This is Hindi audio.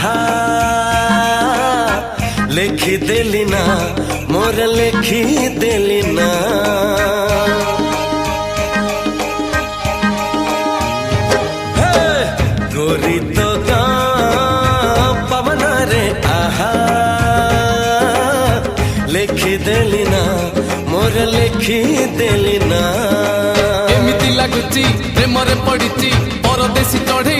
आहा लिखी देली ना मोर लिखी देली ना गोरी तो पवन रे आहा लिखी देली ना मोर लिखी देली ना एमिति लागुची प्रेमरे पड़िची परदेशी चढ़े